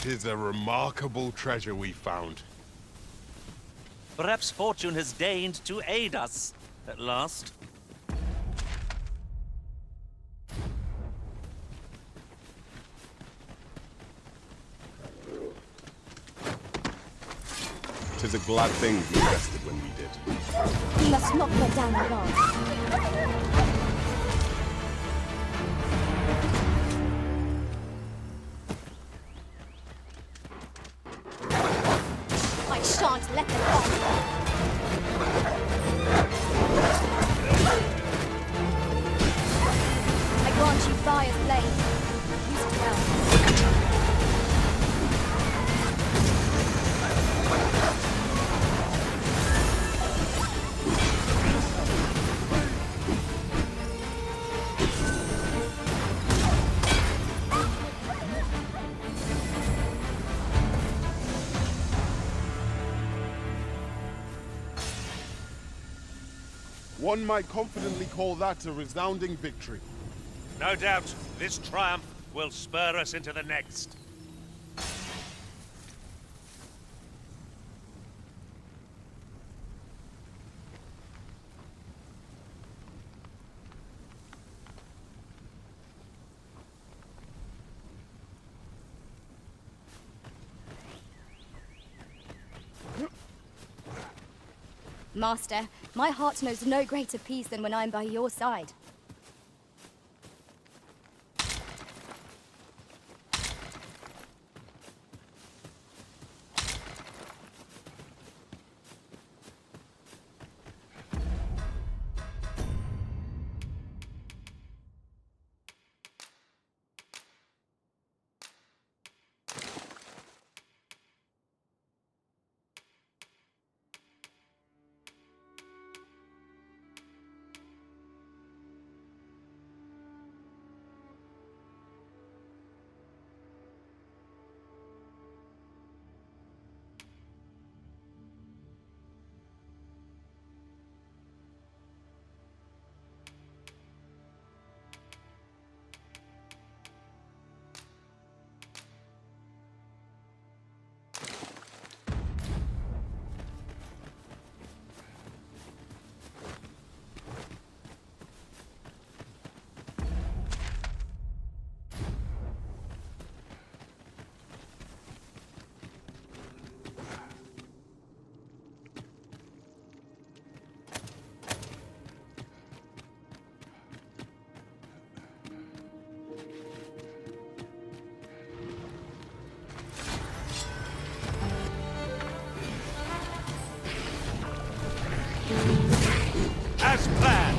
'Tis a remarkable treasure we found. Perhaps fortune has deigned to aid us at last. 'Tis a glad thing we rested when we did. We must not let down our guard. I shan't let them off. I grant you fire's blade. Use it well. One might confidently call that a resounding victory. No doubt, this triumph will spur us into the next. Master, my heart knows no greater peace than when I'm by your side. As planned!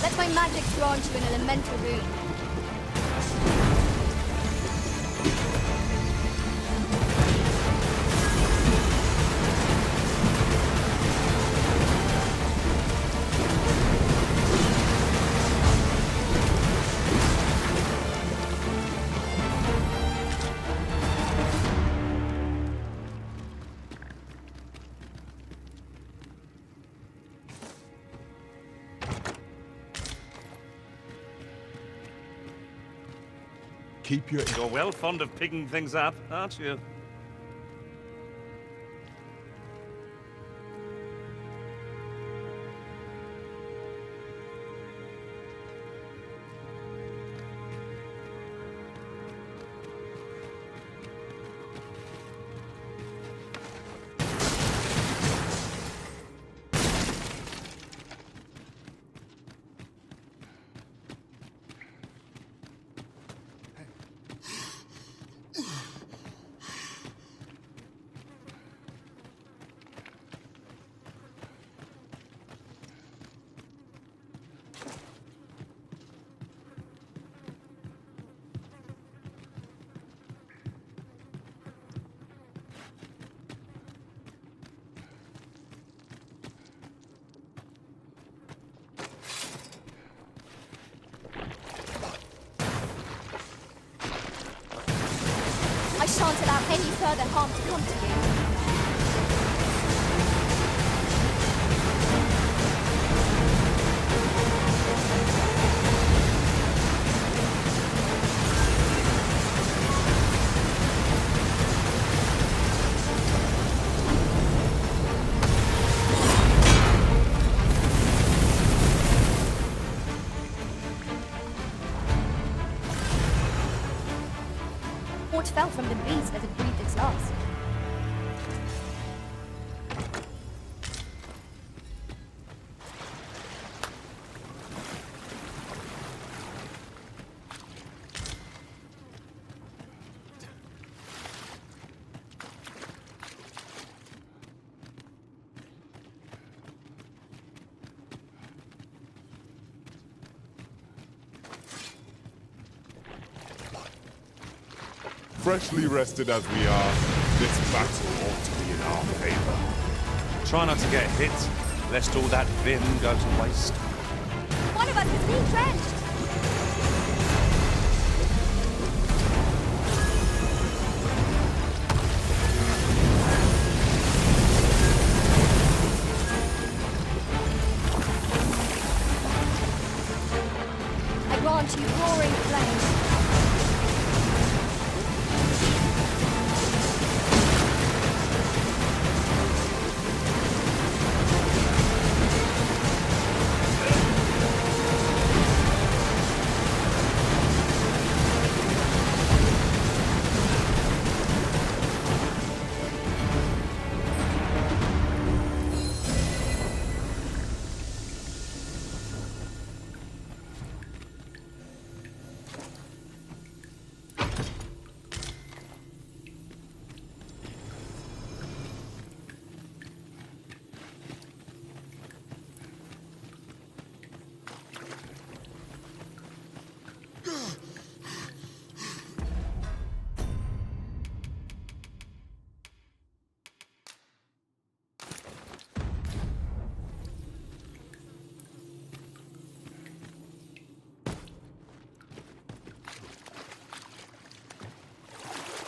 Let my magic grant you an elemental rune. Keep your... You're well fond of picking things up, aren't you? can't allow any further harm to come to you. What fell from the beast as it breathed its last? Freshly rested as we are, this battle ought to be in our favor. Try not to get hit, lest all that vim go to waste. One of us is being drenched! I grant you roaring flame.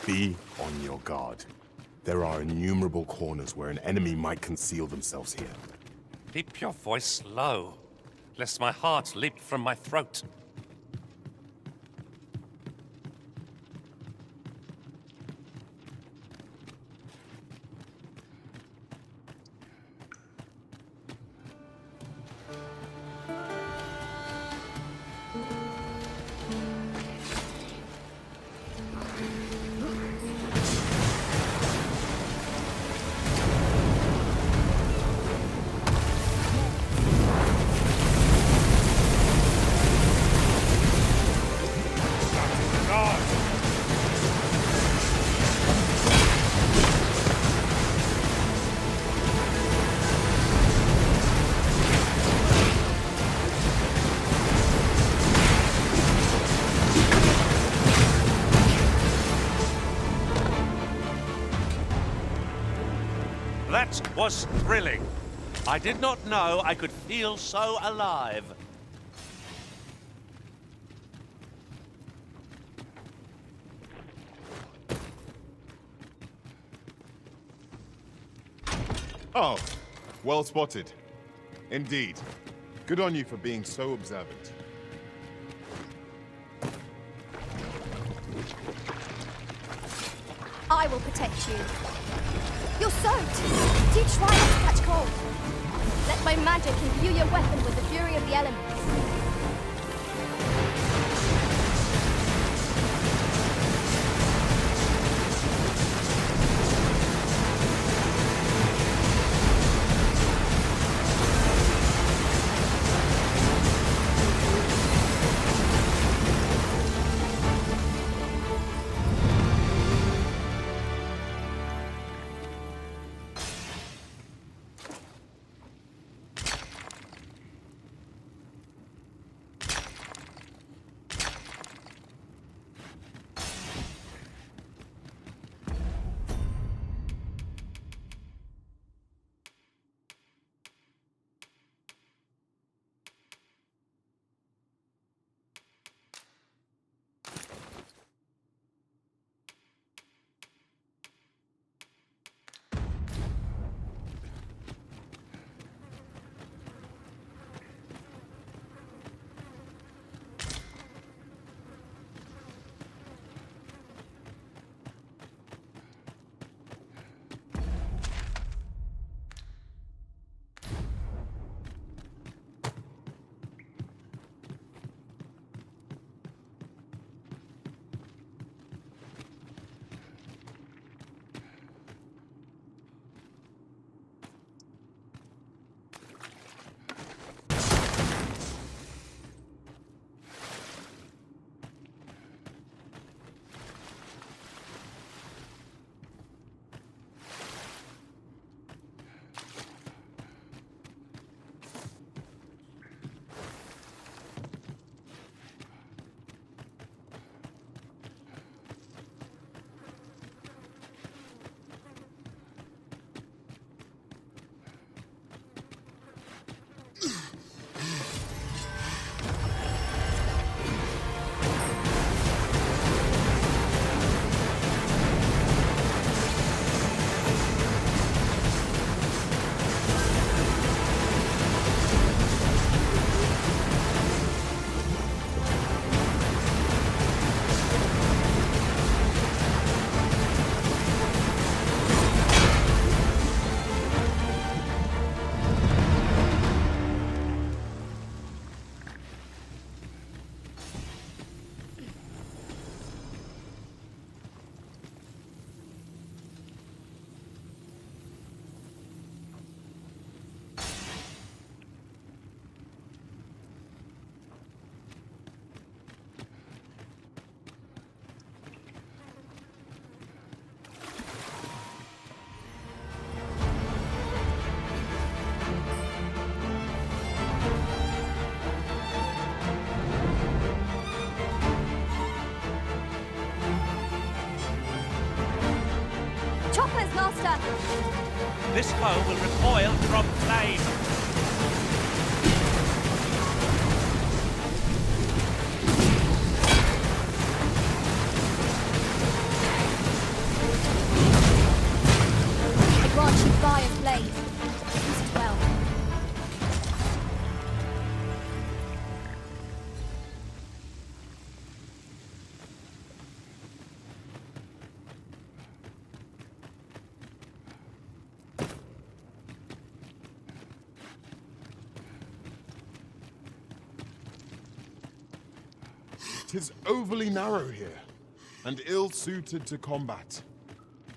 Be on your guard. There are innumerable corners where an enemy might conceal themselves here. Keep your voice low, lest my heart leap from my throat. That was thrilling. I did not know I could feel so alive. Oh, well spotted. Indeed. Good on you for being so observant. I will protect you. You're soaked! Do try not to catch cold. Let my magic imbue your weapon with the fury of the elements. This foe will recoil from flame. I grant you fire's blade. Use it well. Tis overly narrow here, and ill-suited to combat.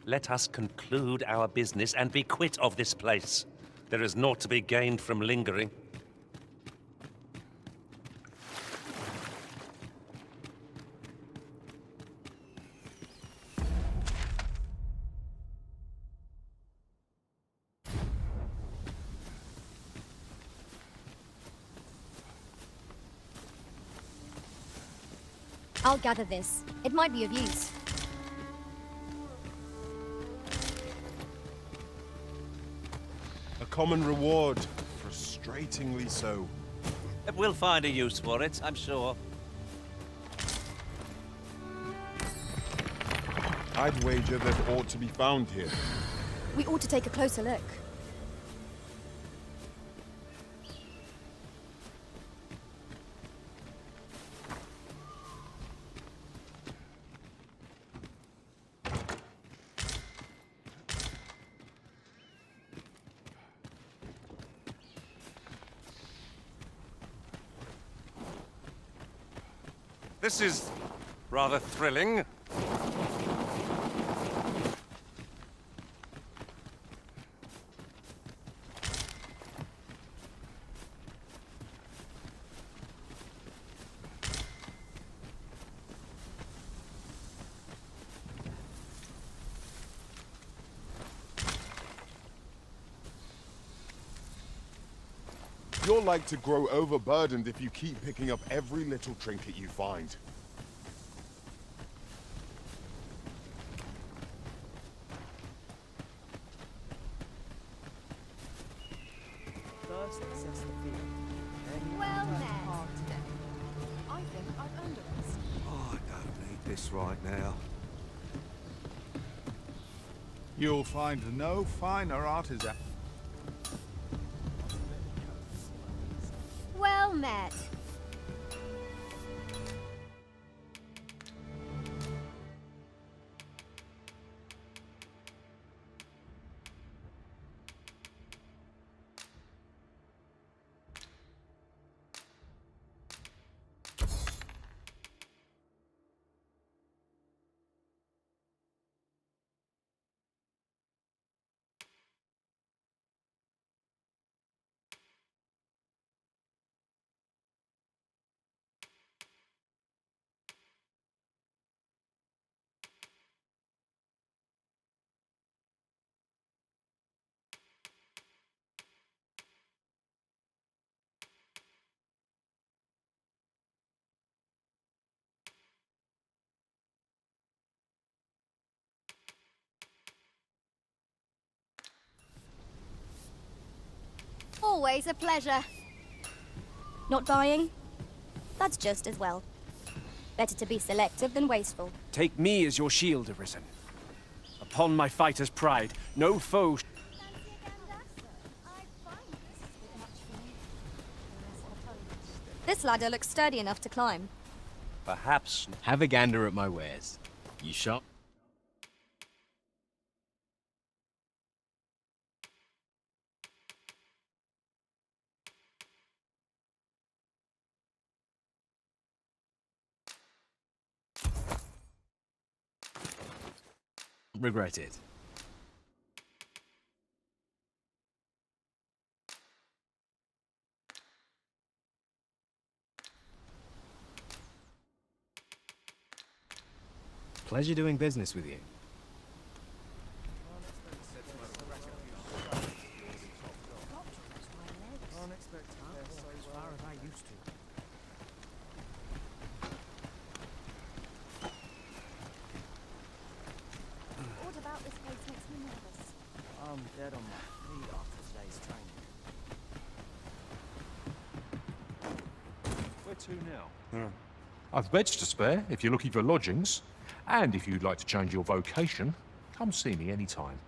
Let us conclude our business and be quit of this place. There is naught to be gained from lingering. I'll gather this. It might be of use. A common reward, frustratingly so. We'll find a use for it, I'm sure. I'd wager that ought to be found here. We ought to take a closer look. This is rather thrilling. You're like to grow overburdened if you keep picking up every little trinket you find. First assess the field, then Well work met. hard today. I think I've earned a rest. Oh, I don't need this right now. You'll find no finer artisan. Well met. Always a pleasure. Not buying? That's just as well. Better to be selective than wasteful. Take me as your shield, Arisen. Upon my fighter's pride, no foe. This ladder looks sturdy enough to climb. Perhaps. Have a gander at my wares. You shop? Regret it. Pleasure doing business with you. What about this place makes me nervous? to now? I've beds to spare if you're looking for lodgings. And if you'd like to change your vocation, come see me anytime.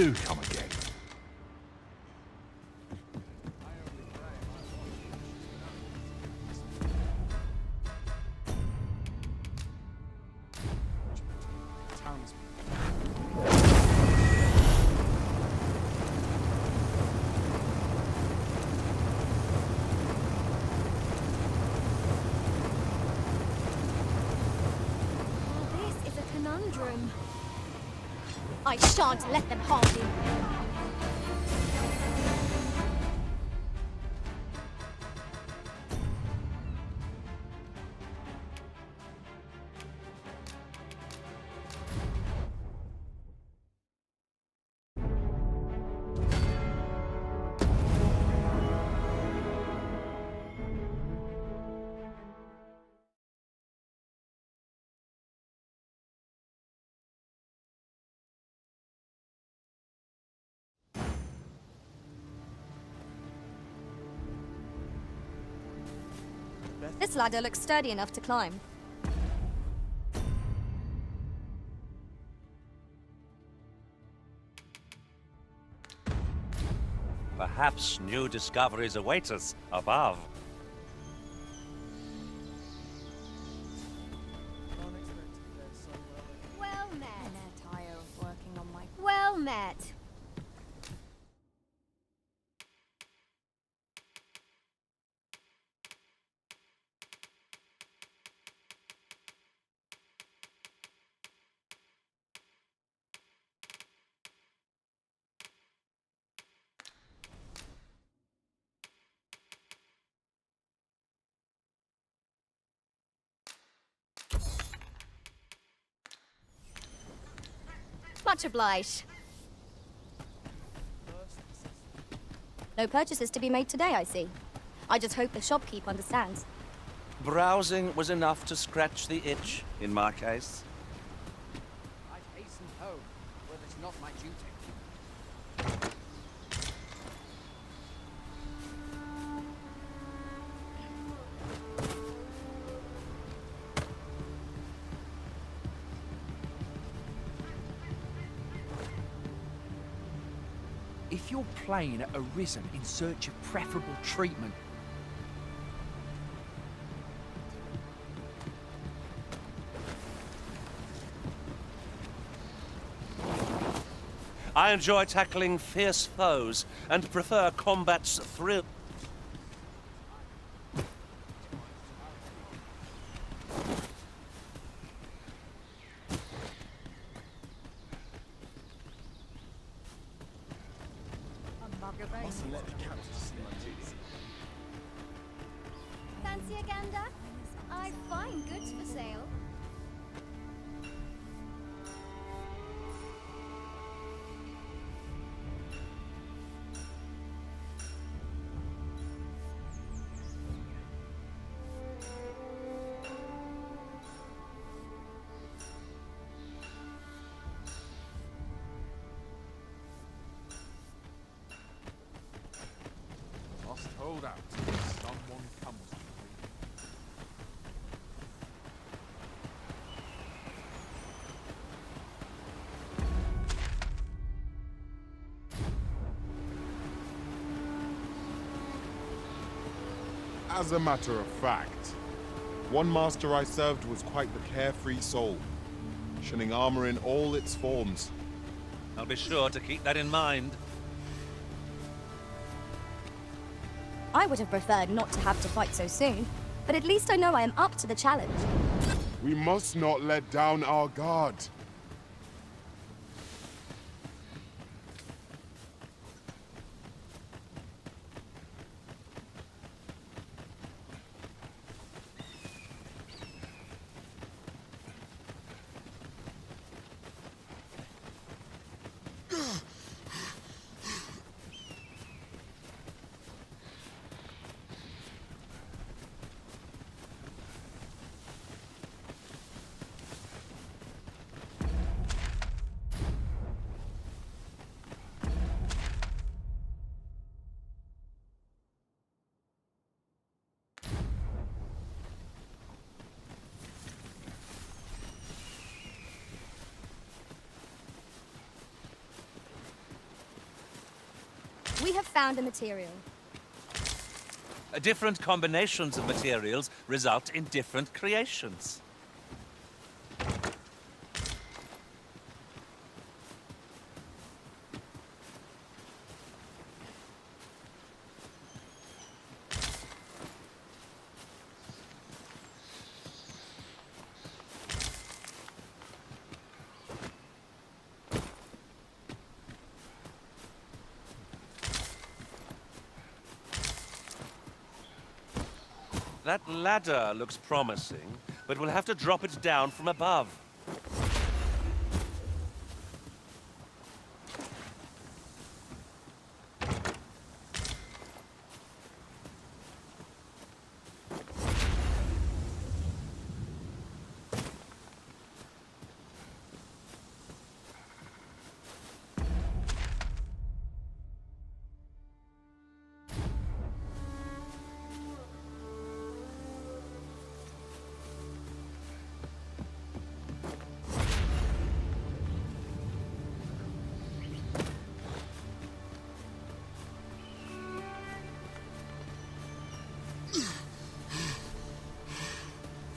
do come again. This is a conundrum. I shan't let them harm you. This ladder looks sturdy enough to climb. Perhaps new discoveries await us above. Well met. I'm tired of working on my... Well met. Much obliged. No purchases to be made today, I see. I just hope the shopkeep understands. Browsing was enough to scratch the itch, in my case. I've hastened home, but it's not my duty. If your plane had arisen in search of preferable treatment, I enjoy tackling fierce foes and prefer combat's thrill. Fancy a gander? I find goods for sale. Must hold out till someone comes to me. As a matter of fact, one master I served was quite the carefree soul, shunning armor in all its forms. I'll be sure to keep that in mind. I would have preferred not to have to fight so soon, but at least I know I am up to the challenge. We must not let down our guard. We have found a material. Different combinations of materials result in different creations. That ladder looks promising, but we'll have to drop it down from above.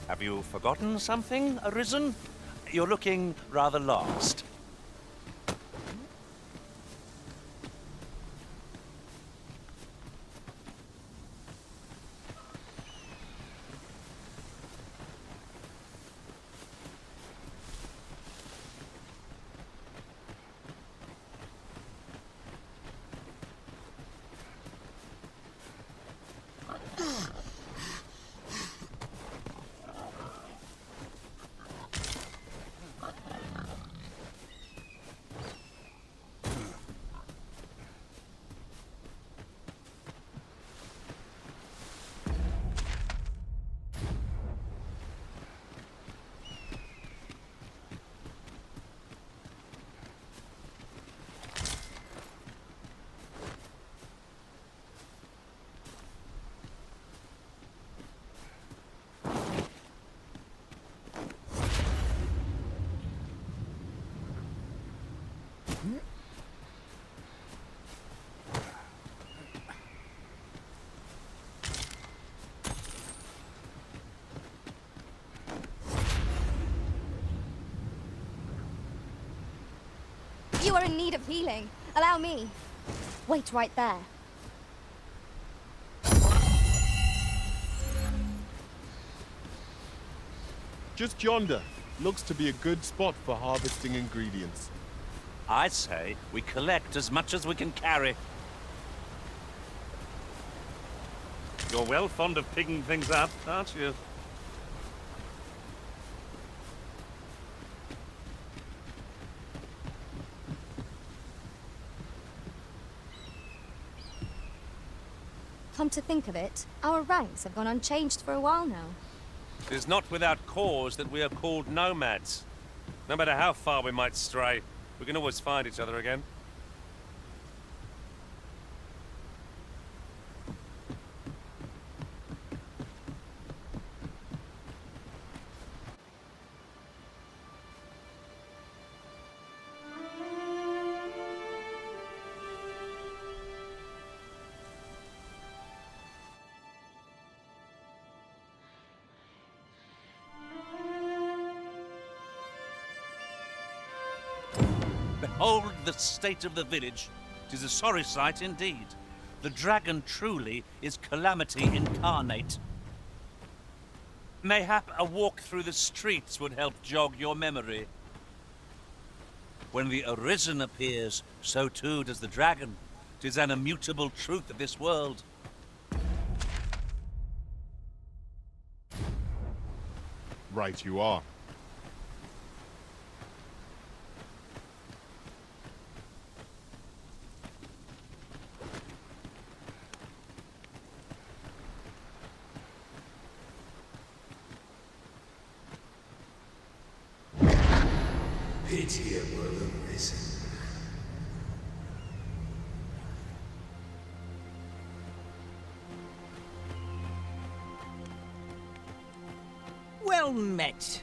Have you forgotten something, Arisen? You're looking rather lost. You are in need of healing. Allow me. Wait right there. Just yonder. Looks to be a good spot for harvesting ingredients. I say we collect as much as we can carry. You're well fond of picking things up, aren't you? Come to think of it, our ranks have gone unchanged for a while now. It is not without cause that we are called nomads. No matter how far we might stray, we can always find each other again. Behold the state of the village. 'Tis a sorry sight indeed. The dragon truly is calamity incarnate. Mayhap a walk through the streets would help jog your memory. When the Arisen appears, so too does the dragon. 'Tis an immutable truth of this world. Right you are. Pitiable Arisen. Well met.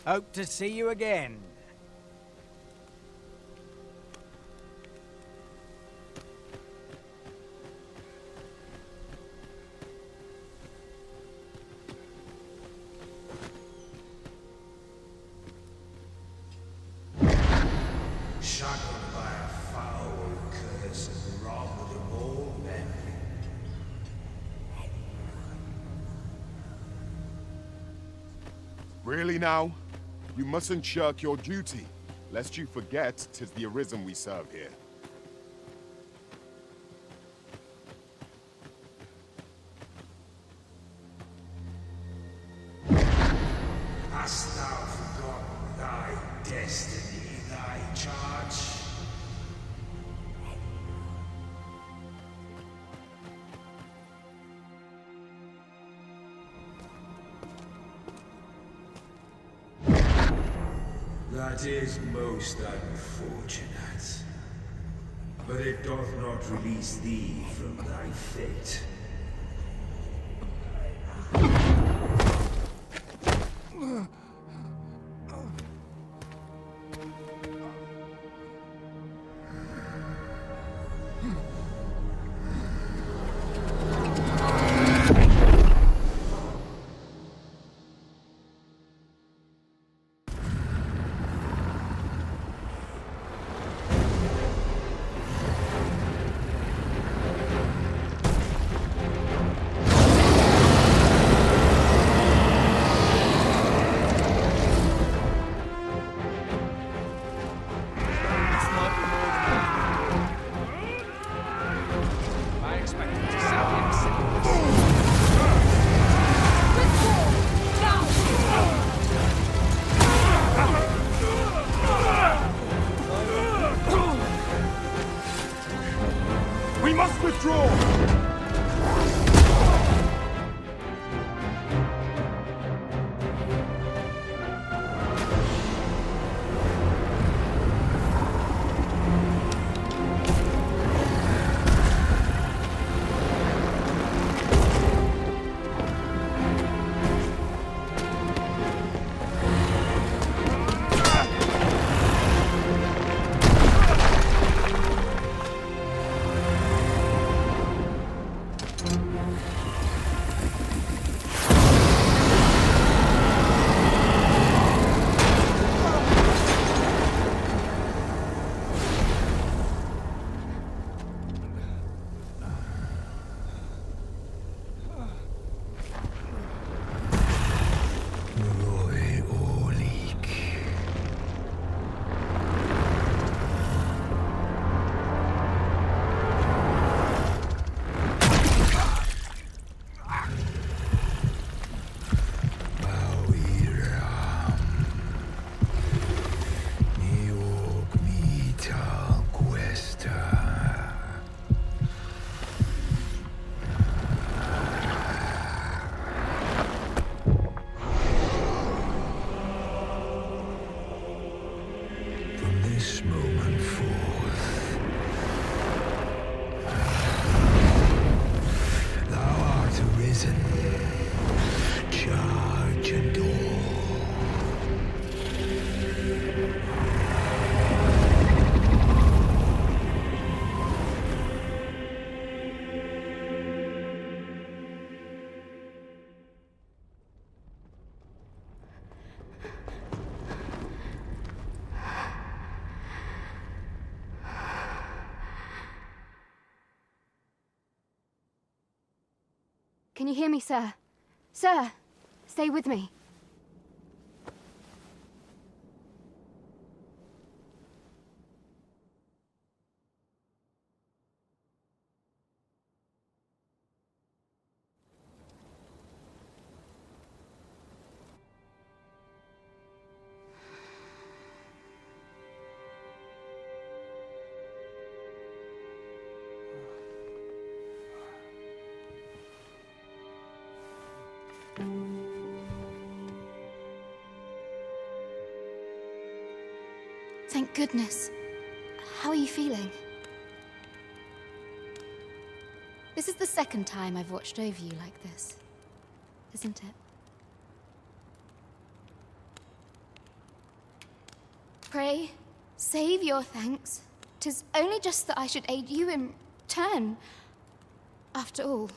Hope to see you again. Shackled by a foul curse and robbed of all memory. Really now? You mustn't shirk your duty, lest you forget 'tis the Arisen we serve here. Hast thou forgotten thy destiny, thy charge? That is most unfortunate. But it doth not release thee from thy fate. We must withdraw! This moment forth, thou art arisen, charge and all. Can you hear me, sir? Sir, stay with me. Thank goodness. How are you feeling? This is the second time I've watched over you like this, isn't it? Pray, save your thanks. 'Tis only just that I should aid you in turn. After all,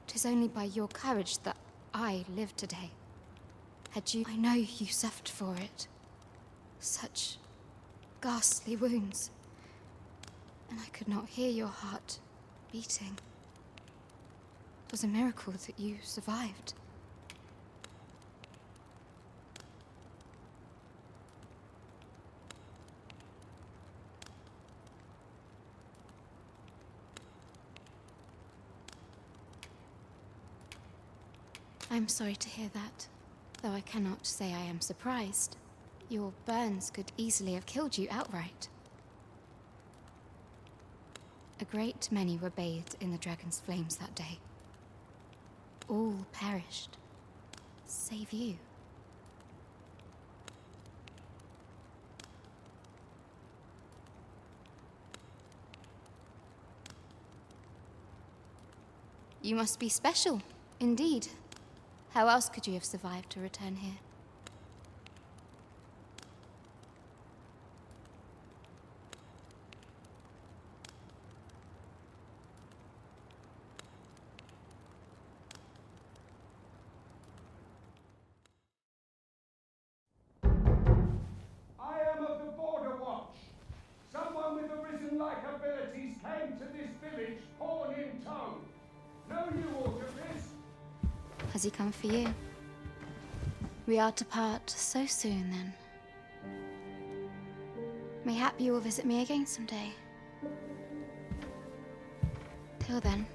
'tis only by your courage that I live today. Had you, I know you suffered for it. Such ghastly wounds. And I could not hear your heart beating. It was a miracle that you survived. I'm sorry to hear that, though I cannot say I am surprised. Your burns could easily have killed you outright. A great many were bathed in the dragon's flames that day. All perished, save you. You must be special, indeed. How else could you have survived to return here? I am of the Border Watch. Someone with arisen-like abilities came to this village, horn in tow. Know you aught of this? Has he come for you? We are to part so soon, then. Mayhap you will visit me again someday. Till then,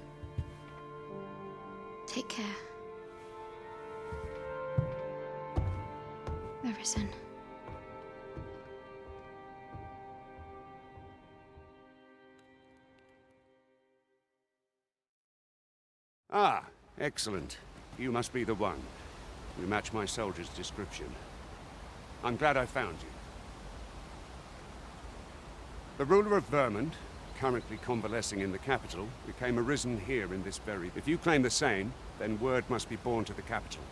take care. Arisen. Ah, excellent. You must be the one. You match my soldier's description. I'm glad I found you. The ruler of Vermont, currently convalescing in the capital, became arisen here in this very... If you claim the same, then word must be borne to the capital.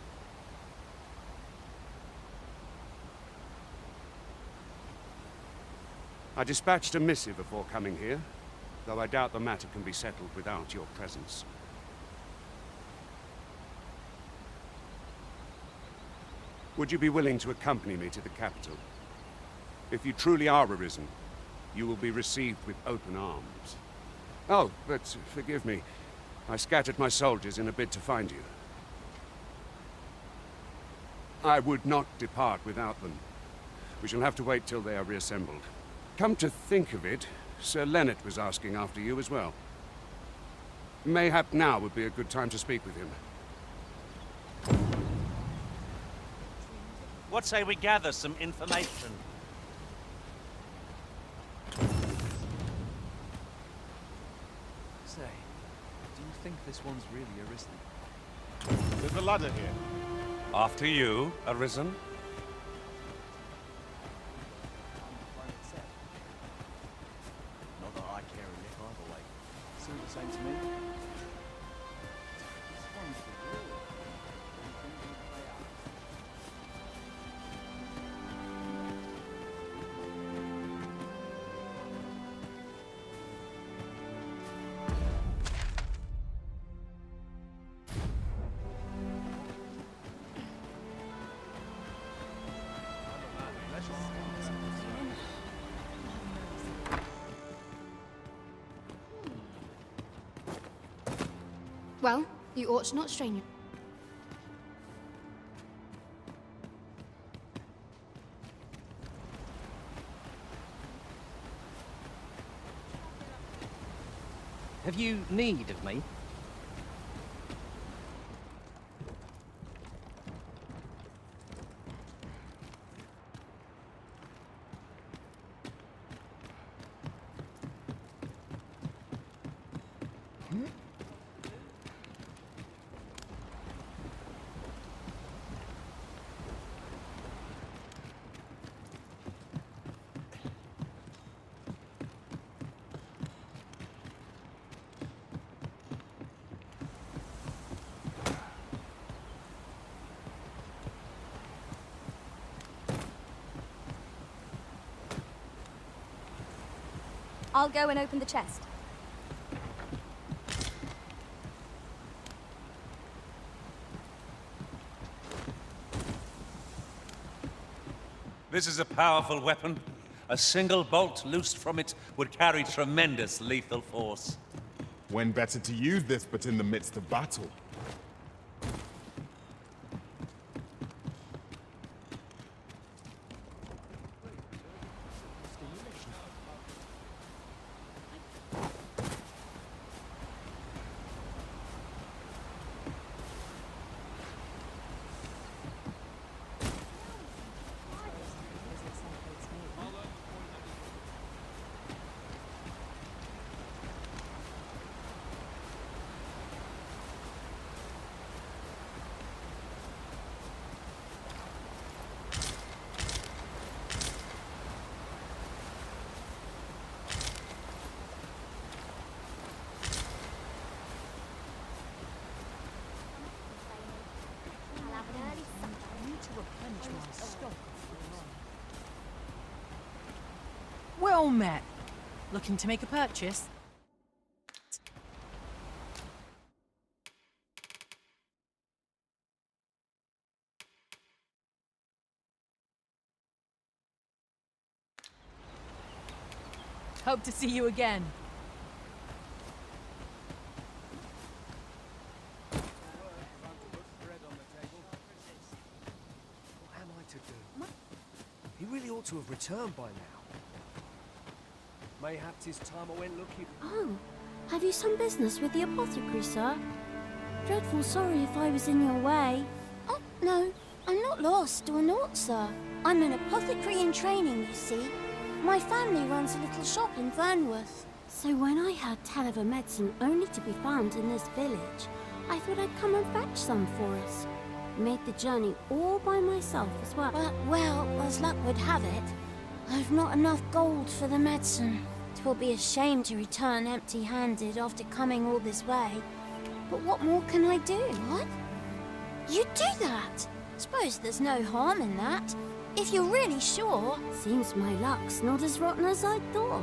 I dispatched a missive before coming here, though I doubt the matter can be settled without your presence. Would you be willing to accompany me to the capital? If you truly are arisen, you will be received with open arms. Oh, but forgive me. I scattered my soldiers in a bid to find you. I would not depart without them. We shall have to wait till they are reassembled. Come to think of it, Sir Leonard was asking after you as well. Mayhap now would be a good time to speak with him. What say we gather some information? Say, do you think this one's really arisen? There's a ladder here. After you, arisen. Not that I care a lick either way. It's all the same to me. This one's the real one. Things will play out. Well, you ought not strain your... Have you need of me? I'll go and open the chest. This is a powerful weapon. A single bolt loosed from it would carry tremendous lethal force. When better to use this but in the midst of battle? Well met. Looking to make a purchase? Hope to see you again. What am I to do? He really ought to have returned by now. Mayhaps his time I went looking. Oh, have you some business with the apothecary, sir? Dreadful sorry if I was in your way. Oh, no, I'm not lost or naught, sir. I'm an apothecary in training, you see. My family runs a little shop in Vernworth. So when I heard tell of a medicine only to be found in this village, I thought I'd come and fetch some for us. Made the journey all by myself as well. Well, as luck would have it, I've not enough gold for the medicine. 'Twill be a shame to return empty-handed after coming all this way. But what more can I do? What? You'd do that? Suppose there's no harm in that. If you're really sure. Seems my luck's not as rotten as I thought.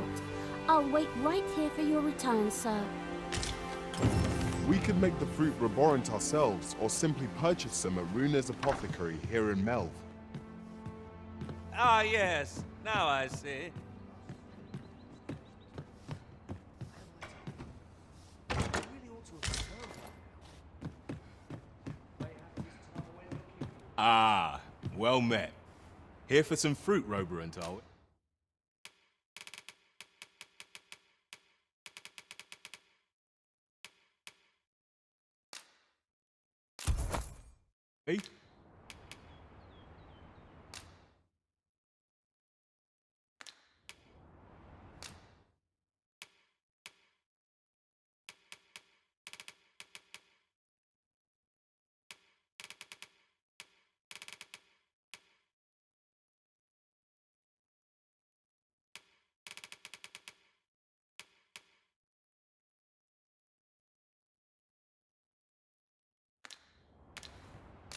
I'll wait right here for your return, sir. We could make the fruit reborant ourselves, or simply purchase some at Runa's apothecary here in Melv. Ah, yes. Now I see. Ah, well met. Here for some fruit, Roborant, are we? Hey?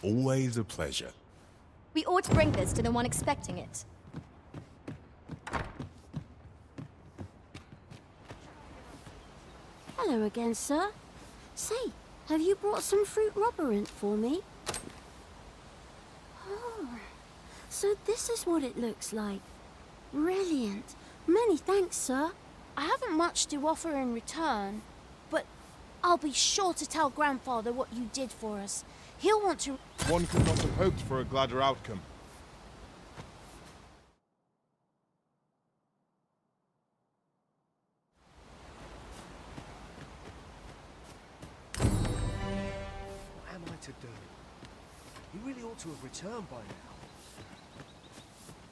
Always a pleasure. We ought to bring this to the one expecting it. Hello again, sir. Say, have you brought some fruit roborant for me? Oh, so this is what it looks like. Brilliant. Many thanks, sir. I haven't much to offer in return, but I'll be sure to tell Grandfather what you did for us. He'll want to... One could not have hoped for a gladder outcome. What am I to do? He really ought to have returned by now.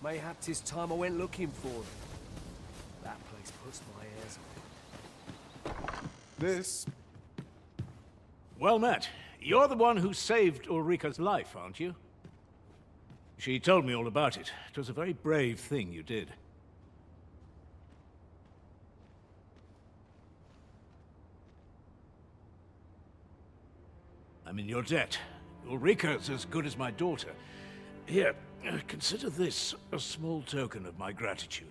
Mayhaps his time I went looking for him. That place puts my ears on. This... Well met. You're the one who saved Ulrika's life, aren't you? She told me all about it. It was a very brave thing you did. I'm in your debt. Ulrika's as good as my daughter. Here, consider this a small token of my gratitude.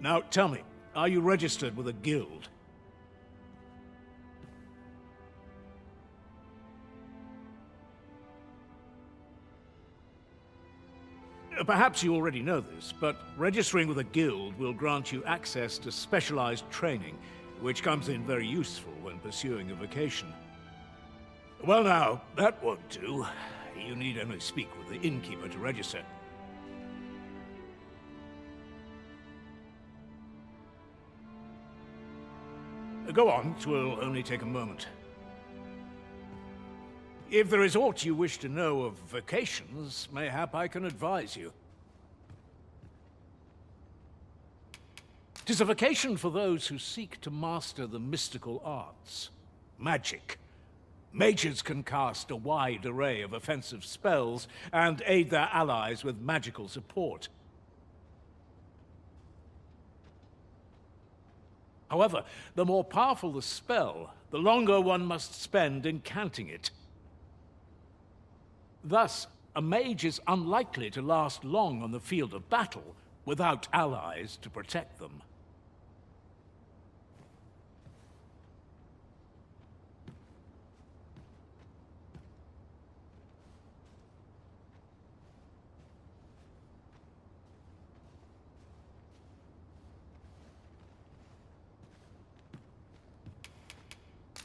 Now, tell me, are you registered with a guild? Perhaps you already know this, but registering with a guild will grant you access to specialized training, which comes in very useful when pursuing a vocation. Well now, that won't do. You need only speak with the innkeeper to register. Go on, 'twill only take a moment. If there is aught you wish to know of vocations, mayhap I can advise you. 'Tis a vocation for those who seek to master the mystical arts. Magic. Mages can cast a wide array of offensive spells and aid their allies with magical support. However, the more powerful the spell, the longer one must spend incanting it. Thus, a mage is unlikely to last long on the field of battle without allies to protect them.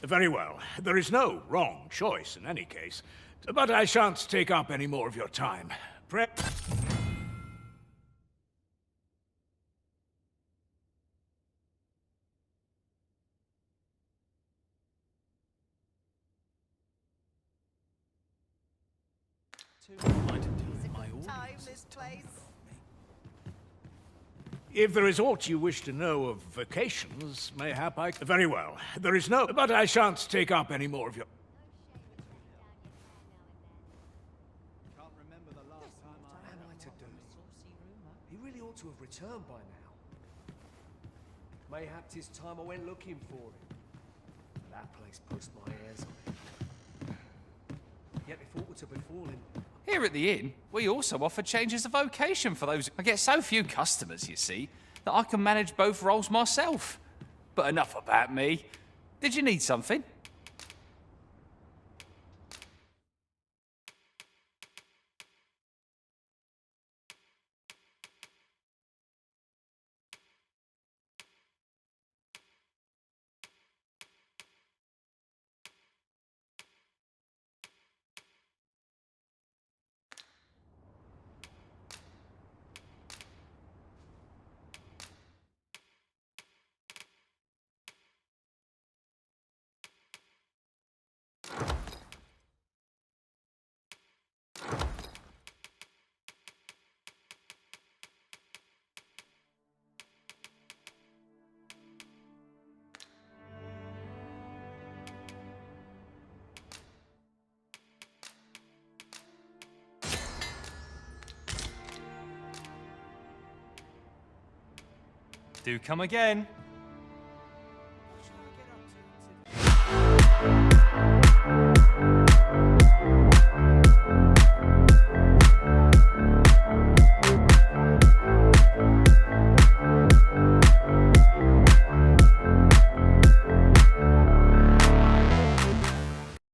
Very well. There is no wrong choice in any case. But I shan't take up any more of your time. If there is aught you wish to know of vocations, mayhap I... Very well. There is no... But I shan't take up any more of your... Can't remember the last time I... What am I to do? He really ought to have returned by now. Mayhap 'tis time I went looking for him. That place puts my ears on it. Yet if aught were to befall him... Here at the inn, we also offer changes of vocation for those... I get so few customers, you see, that I can manage both roles myself. But enough about me. Did you need something? Do come again.